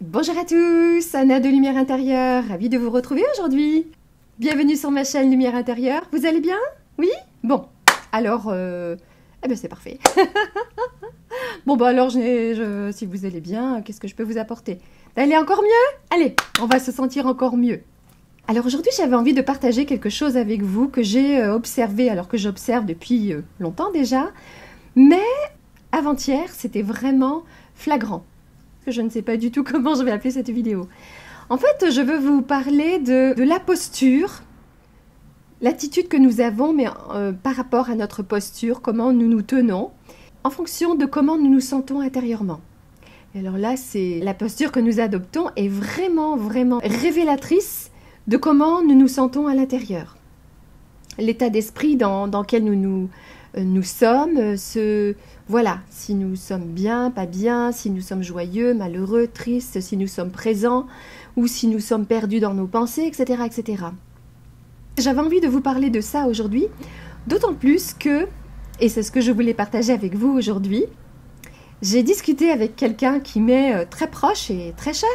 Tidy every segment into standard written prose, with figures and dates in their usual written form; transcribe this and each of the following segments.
Bonjour à tous, Anna de Lumière Intérieure, ravie de vous retrouver aujourd'hui. Bienvenue sur ma chaîne Lumière Intérieure, vous allez bien? Oui? Bon, alors, eh bien c'est parfait. Bon bah alors, si vous allez bien, qu'est-ce que je peux vous apporter? Allez, encore mieux? Allez, on va se sentir encore mieux. Alors aujourd'hui, j'avais envie de partager quelque chose avec vous que j'ai observé, alors que j'observe depuis longtemps déjà, mais avant-hier, c'était vraiment flagrant. Je ne sais pas du tout comment je vais appeler cette vidéo. En fait, je veux vous parler de la posture, l'attitude que nous avons, mais par rapport à notre posture, comment nous nous tenons, en fonction de comment nous nous sentons intérieurement. Et alors là, c'est la posture que nous adoptons est vraiment, vraiment révélatrice de comment nous nous sentons à l'intérieur. L'état d'esprit dans lequel nous sommes, voilà, si nous sommes bien, pas bien, si nous sommes joyeux, malheureux, tristes, si nous sommes présents ou si nous sommes perdus dans nos pensées, etc., etc. J'avais envie de vous parler de ça aujourd'hui, d'autant plus que, et c'est ce que je voulais partager avec vous aujourd'hui, j'ai discuté avec quelqu'un qui m'est très proche et très cher,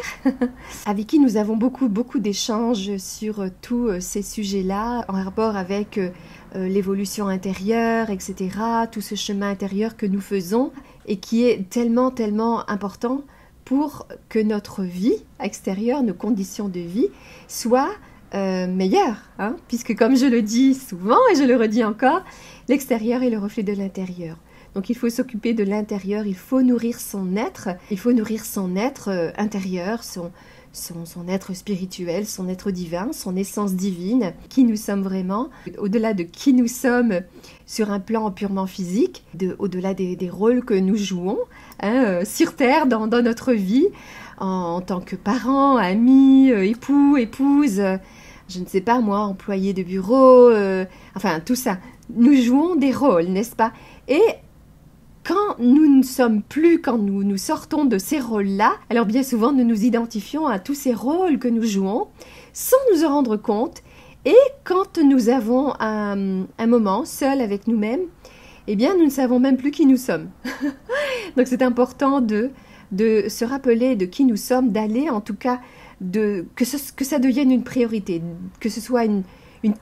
avec qui nous avons beaucoup d'échanges sur tous ces sujets-là, en rapport avec l'évolution intérieure, etc., tout ce chemin intérieur que nous faisons et qui est tellement important pour que notre vie extérieure, nos conditions de vie, soient meilleures, hein, puisque comme je le dis souvent et je le redis encore, l'extérieur est le reflet de l'intérieur. Donc il faut s'occuper de l'intérieur, il faut nourrir son être, intérieur, son être spirituel, son être divin, son essence divine, qui nous sommes vraiment, au-delà de qui nous sommes sur un plan purement physique, au-delà des rôles que nous jouons sur Terre, dans notre vie, en tant que parents, amis, époux, épouses, je ne sais pas moi, employés de bureau, enfin tout ça. Nous jouons des rôles, n'est-ce pas? Et quand nous ne sommes plus, quand nous sortons de ces rôles-là, alors bien souvent nous nous identifions à tous ces rôles que nous jouons sans nous en rendre compte. Et quand nous avons un moment seul avec nous-mêmes, eh bien nous ne savons même plus qui nous sommes. Donc c'est important de se rappeler de qui nous sommes, d'aller en tout cas, que ça devienne une priorité, que ce soit une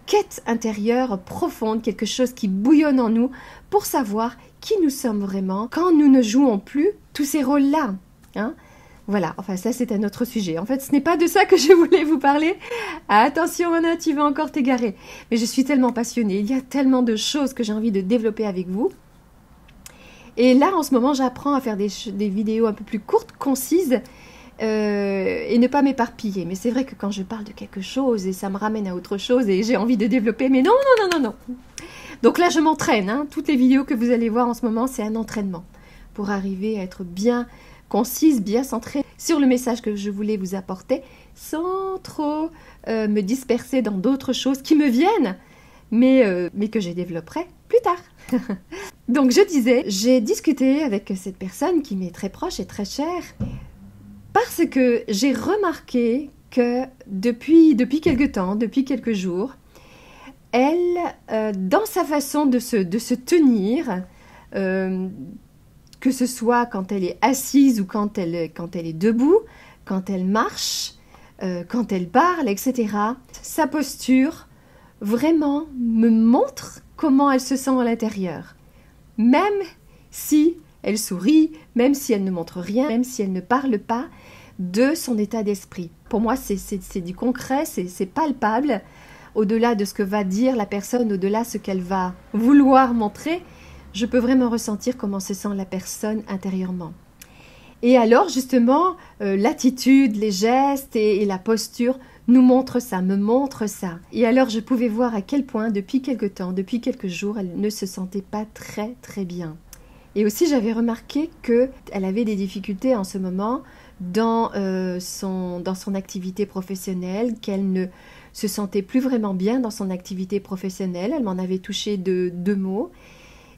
quête intérieure profonde, quelque chose qui bouillonne en nous pour savoir qui nous sommes vraiment quand nous ne jouons plus tous ces rôles-là. Hein? Voilà, enfin ça c'est un autre sujet. En fait, ce n'est pas de ça que je voulais vous parler. Attention Anna, tu vas encore t'égarer. Mais je suis tellement passionnée, il y a tellement de choses que j'ai envie de développer avec vous. Et là, en ce moment, j'apprends à faire des vidéos un peu plus courtes, concises, et ne pas m'éparpiller. Mais c'est vrai que quand je parle de quelque chose et ça me ramène à autre chose et j'ai envie de développer, mais non. Donc là, je m'entraîne. Hein. Toutes les vidéos que vous allez voir en ce moment, c'est un entraînement pour arriver à être bien concise, bien centrée sur le message que je voulais vous apporter sans trop me disperser dans d'autres choses qui me viennent, mais que je développerai plus tard. Donc je disais, j'ai discuté avec cette personne qui m'est très proche et très chère parce que j'ai remarqué que depuis quelque temps, depuis quelques jours, elle, dans sa façon de se tenir, que ce soit quand elle est assise ou quand elle est debout, quand elle marche, quand elle parle, etc., sa posture vraiment me montre comment elle se sent à l'intérieur. Même si elle sourit, même si elle ne montre rien, même si elle ne parle pas de son état d'esprit. Pour moi, c'est du concret, c'est palpable. Au-delà de ce que va dire la personne, au-delà de ce qu'elle va vouloir montrer, je peux vraiment ressentir comment se sent la personne intérieurement. Et alors, justement, l'attitude, les gestes et la posture nous montrent ça, me montrent ça. Et alors, je pouvais voir à quel point, depuis quelque temps, depuis quelques jours, elle ne se sentait pas très bien. Et aussi, j'avais remarqué qu'elle avait des difficultés en ce moment dans son activité professionnelle, qu'elle ne se sentait plus vraiment bien dans son activité professionnelle. Elle m'en avait touché deux mots.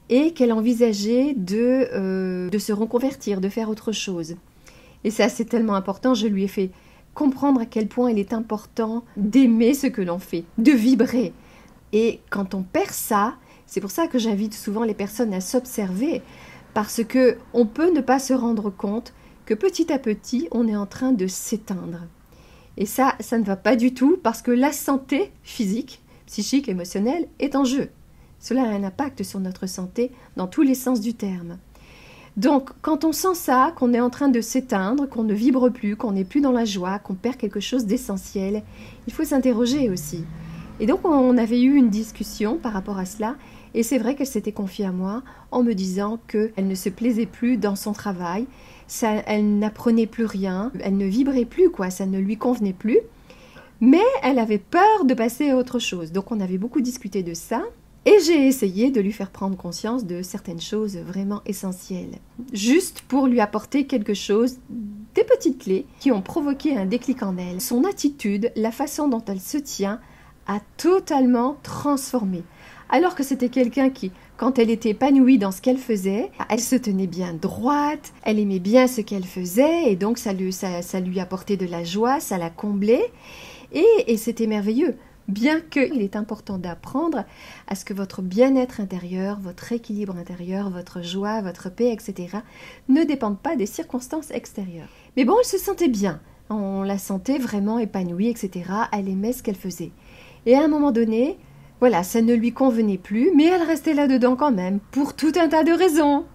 Et qu'elle envisageait de se reconvertir, de faire autre chose. Et ça, c'est tellement important. Je lui ai fait comprendre à quel point il est important d'aimer ce que l'on fait, de vibrer. Et quand on perd ça, c'est pour ça que j'invite souvent les personnes à s'observer, parce qu'on peut ne pas se rendre compte que petit à petit, on est en train de s'éteindre. Et ça ne va pas du tout parce que la santé physique, psychique, émotionnelle est en jeu. Cela a un impact sur notre santé dans tous les sens du terme. Donc, quand on sent ça, qu'on est en train de s'éteindre, qu'on ne vibre plus, qu'on n'est plus dans la joie, qu'on perd quelque chose d'essentiel, il faut s'interroger aussi. Et donc, on avait eu une discussion par rapport à cela, et c'est vrai qu'elle s'était confiée à moi en me disant qu'elle ne se plaisait plus dans son travail, elle n'apprenait plus rien, elle ne vibrait plus, ça ne lui convenait plus, mais elle avait peur de passer à autre chose. Donc, on avait beaucoup discuté de ça. Et j'ai essayé de lui faire prendre conscience de certaines choses vraiment essentielles, juste pour lui apporter quelque chose, des petites clés qui ont provoqué un déclic en elle. Son attitude, la façon dont elle se tient, a totalement transformé. Alors que c'était quelqu'un qui, quand elle était épanouie dans ce qu'elle faisait, elle se tenait bien droite, elle aimait bien ce qu'elle faisait, et donc ça lui apportait de la joie, ça la comblait, et c'était merveilleux. Bien qu'il est important d'apprendre à ce que votre bien-être intérieur, votre équilibre intérieur, votre joie, votre paix, etc. ne dépendent pas des circonstances extérieures. Mais bon, elle se sentait bien, on la sentait vraiment épanouie, etc. Elle aimait ce qu'elle faisait. Et à un moment donné, voilà, ça ne lui convenait plus, mais elle restait là-dedans quand même, pour tout un tas de raisons.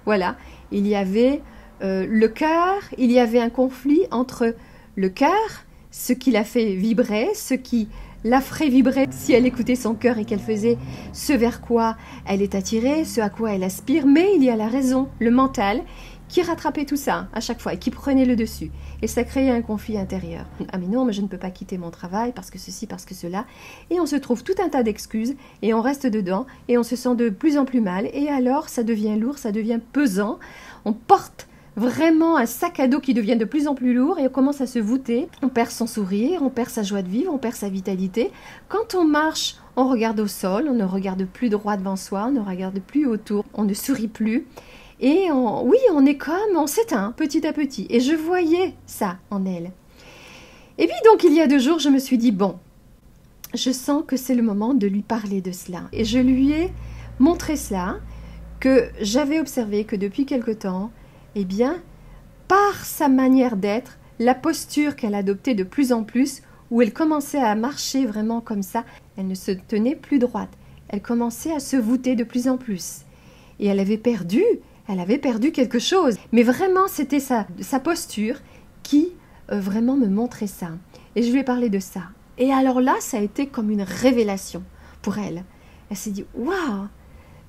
Voilà, il y avait le cœur, il y avait un conflit entre le cœur, ce qui la fait vibrer, ce qui la ferait vibrer si elle écoutait son cœur et qu'elle faisait ce vers quoi elle est attirée, ce à quoi elle aspire, mais il y a la raison, le mental, qui rattrapait tout ça à chaque fois et qui prenait le dessus. Et ça créait un conflit intérieur. Ah mais non, mais je ne peux pas quitter mon travail parce que ceci, parce que cela. Et on se trouve tout un tas d'excuses et on reste dedans et on se sent de plus en plus mal. Et alors ça devient lourd, ça devient pesant. On porte vraiment un sac à dos qui devient de plus en plus lourd et on commence à se voûter. On perd son sourire, on perd sa joie de vivre, on perd sa vitalité. Quand on marche, on regarde au sol, on ne regarde plus droit devant soi, on ne regarde plus autour, on ne sourit plus. Et on s'éteint petit à petit. Et je voyais ça en elle. Et puis donc il y a 2 jours, je me suis dit, bon, je sens que c'est le moment de lui parler de cela. Et je lui ai montré cela, que j'avais observé que depuis quelque temps, eh bien, par sa manière d'être, la posture qu'elle adoptait de plus en plus, où elle commençait à marcher vraiment comme ça, elle ne se tenait plus droite. Elle commençait à se voûter de plus en plus. Et elle avait perdu quelque chose. Mais vraiment, c'était sa posture qui vraiment me montrait ça. Et je lui ai parlé de ça. Et alors là, ça a été comme une révélation pour elle. Elle s'est dit, waouh,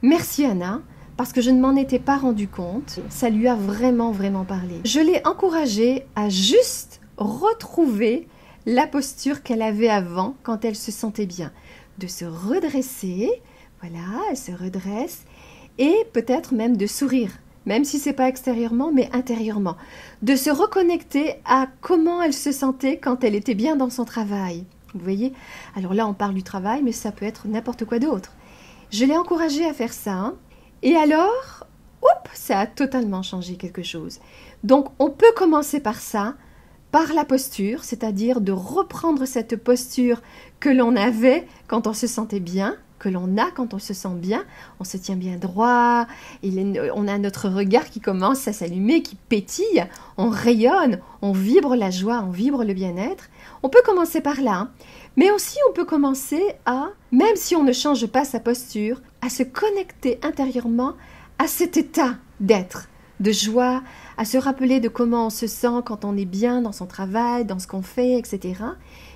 merci Anna, parce que je ne m'en étais pas rendu compte. Ça lui a vraiment, vraiment parlé. Je l'ai encouragée à juste retrouver la posture qu'elle avait avant quand elle se sentait bien. De se redresser, voilà, elle se redresse, et peut-être même de sourire, même si ce n'est pas extérieurement, mais intérieurement. De se reconnecter à comment elle se sentait quand elle était bien dans son travail. Vous voyez? Alors là, on parle du travail, mais ça peut être n'importe quoi d'autre. Je l'ai encouragée à faire ça, et alors, ça a totalement changé quelque chose. Donc, on peut commencer par ça, par la posture, c'est-à-dire de reprendre cette posture que l'on avait quand on se sentait bien, que l'on a quand on se sent bien, on se tient bien droit, on a notre regard qui commence à s'allumer, qui pétille, on rayonne, on vibre la joie, on vibre le bien-être. On peut commencer par là, mais aussi on peut commencer à, même si on ne change pas sa posture, à se connecter intérieurement à cet état d'être, de joie, à se rappeler de comment on se sent quand on est bien dans son travail, dans ce qu'on fait, etc.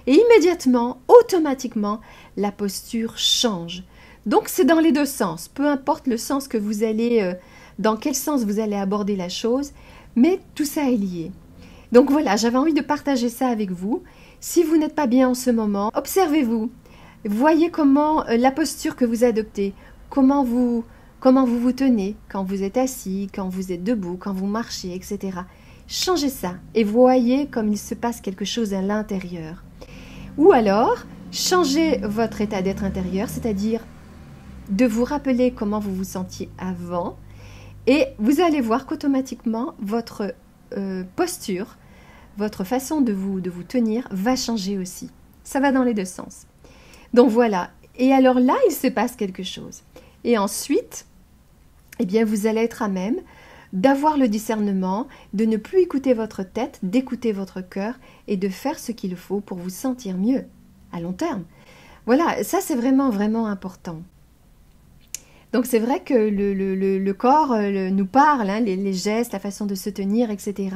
Et immédiatement, automatiquement, la posture change. Donc c'est dans les 2 sens, peu importe le sens que vous allez, dans quel sens vous allez aborder la chose, mais tout ça est lié. Donc voilà, j'avais envie de partager ça avec vous. Si vous n'êtes pas bien en ce moment, observez-vous, voyez comment la posture que vous adoptez, comment vous vous tenez quand vous êtes assis, quand vous êtes debout, quand vous marchez, etc. Changez ça et voyez comme il se passe quelque chose à l'intérieur. Ou alors, changez votre état d'être intérieur, c'est-à-dire de vous rappeler comment vous vous sentiez avant, et vous allez voir qu'automatiquement, votre posture, votre façon de vous tenir va changer aussi. Ça va dans les 2 sens. Donc voilà. Et alors là, il se passe quelque chose. Et ensuite, eh bien, vous allez être à même d'avoir le discernement, de ne plus écouter votre tête, d'écouter votre cœur et de faire ce qu'il faut pour vous sentir mieux à long terme. Voilà, ça c'est vraiment, vraiment important. Donc c'est vrai que le corps nous parle, hein, les gestes, la façon de se tenir, etc.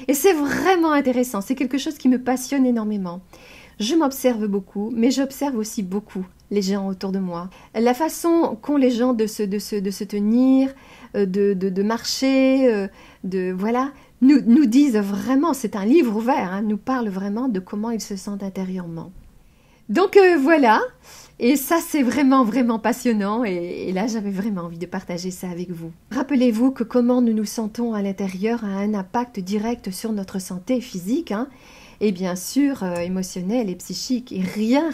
Et c'est vraiment intéressant, c'est quelque chose qui me passionne énormément. Je m'observe beaucoup, mais j'observe aussi beaucoup les gens autour de moi. La façon qu'ont les gens de se tenir, de marcher, voilà, nous disent vraiment, c'est un livre ouvert, hein, nous parle vraiment de comment ils se sentent intérieurement. Donc voilà, et ça c'est vraiment, vraiment passionnant, et là j'avais vraiment envie de partager ça avec vous. Rappelez-vous que comment nous nous sentons à l'intérieur a un impact direct sur notre santé physique, hein, et bien sûr émotionnelle et psychique, et rien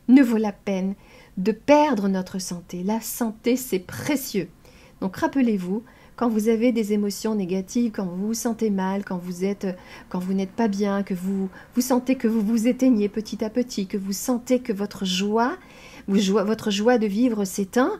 ne vaut la peine de perdre notre santé. La santé c'est précieux. Donc rappelez-vous, quand vous avez des émotions négatives, quand vous vous sentez mal, quand vous n'êtes pas bien, que vous sentez que vous vous éteignez petit à petit, que vous sentez que votre joie de vivre s'éteint,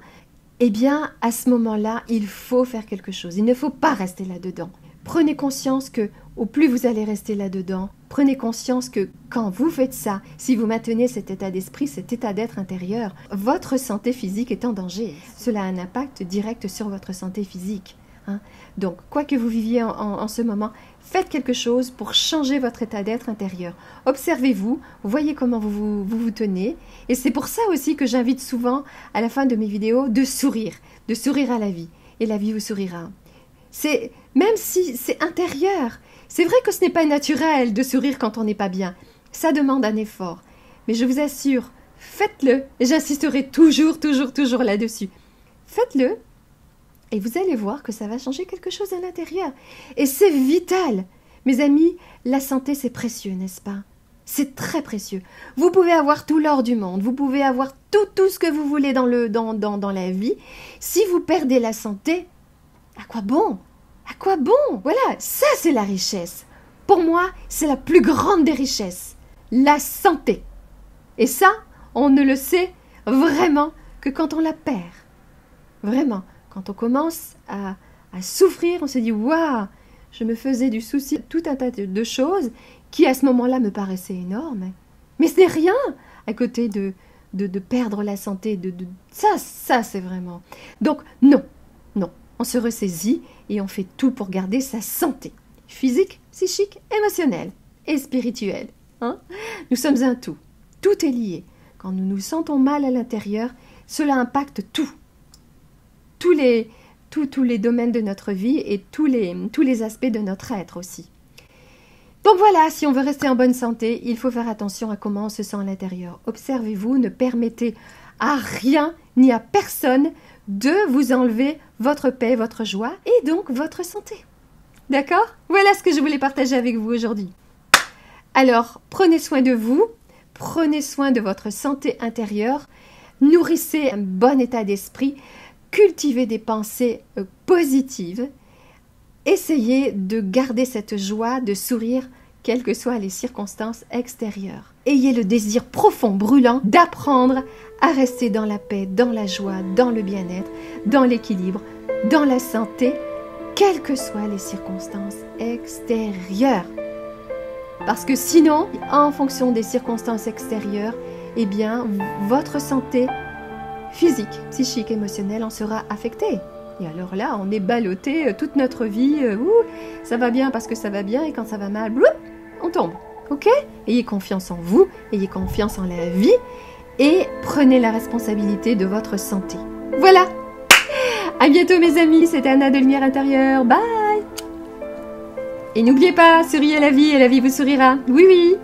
eh bien, à ce moment-là, il faut faire quelque chose. Il ne faut pas rester là-dedans. Prenez conscience que, au plus vous allez rester là-dedans, prenez conscience que quand vous faites ça, si vous maintenez cet état d'esprit, cet état d'être intérieur, votre santé physique est en danger. Cela a un impact direct sur votre santé physique. Hein? Donc, quoi que vous viviez en ce moment, faites quelque chose pour changer votre état d'être intérieur. Observez-vous, voyez comment vous tenez. Et c'est pour ça aussi que j'invite souvent, à la fin de mes vidéos, de sourire à la vie. Et la vie vous sourira. Même si c'est intérieur, c'est vrai que ce n'est pas naturel de sourire quand on n'est pas bien. Ça demande un effort. Mais je vous assure, faites-le. Et j'insisterai toujours là-dessus. Faites-le. Et vous allez voir que ça va changer quelque chose à l'intérieur. Et c'est vital. Mes amis, la santé, c'est précieux, n'est-ce pas? C'est très précieux. Vous pouvez avoir tout l'or du monde. Vous pouvez avoir tout ce que vous voulez dans la vie. Si vous perdez la santé, à quoi bon? À quoi bon? Voilà, ça c'est la richesse. Pour moi, c'est la plus grande des richesses. La santé. Et ça, on ne le sait vraiment que quand on la perd. Vraiment. Quand on commence à souffrir, on se dit « Waouh, je me faisais du souci de tout un tas de choses qui à ce moment-là me paraissaient énormes. » Mais ce n'est rien à côté de perdre la santé. Ça c'est vraiment... Donc non, on se ressaisit et on fait tout pour garder sa santé. Physique, psychique, émotionnelle et spirituelle. Hein? Nous sommes un tout. Tout est lié. Quand nous nous sentons mal à l'intérieur, cela impacte tout. Tous les domaines de notre vie et tous les aspects de notre être aussi. Donc voilà, si on veut rester en bonne santé, il faut faire attention à comment on se sent à l'intérieur. Observez-vous, ne permettez à rien ni à personne de vous enlever votre paix, votre joie et donc votre santé. D'accord? Voilà ce que je voulais partager avec vous aujourd'hui. Alors, prenez soin de vous, prenez soin de votre santé intérieure, nourrissez un bon état d'esprit, cultivez des pensées positives, essayez de garder cette joie, de sourire, quelles que soient les circonstances extérieures. Ayez le désir profond, brûlant, d'apprendre à rester dans la paix, dans la joie, dans le bien-être, dans l'équilibre, dans la santé, quelles que soient les circonstances extérieures. Parce que sinon, en fonction des circonstances extérieures, eh bien, votre santé physique, psychique, émotionnelle en sera affectée. Et alors là, on est ballotté toute notre vie. Ça va bien parce que ça va bien et quand ça va mal, on tombe. Ok? Ayez confiance en vous, ayez confiance en la vie et prenez la responsabilité de votre santé. Voilà! À bientôt mes amis, c'était Anna de Lumière Intérieure. Bye! Et n'oubliez pas, souriez à la vie et la vie vous sourira. Oui, oui!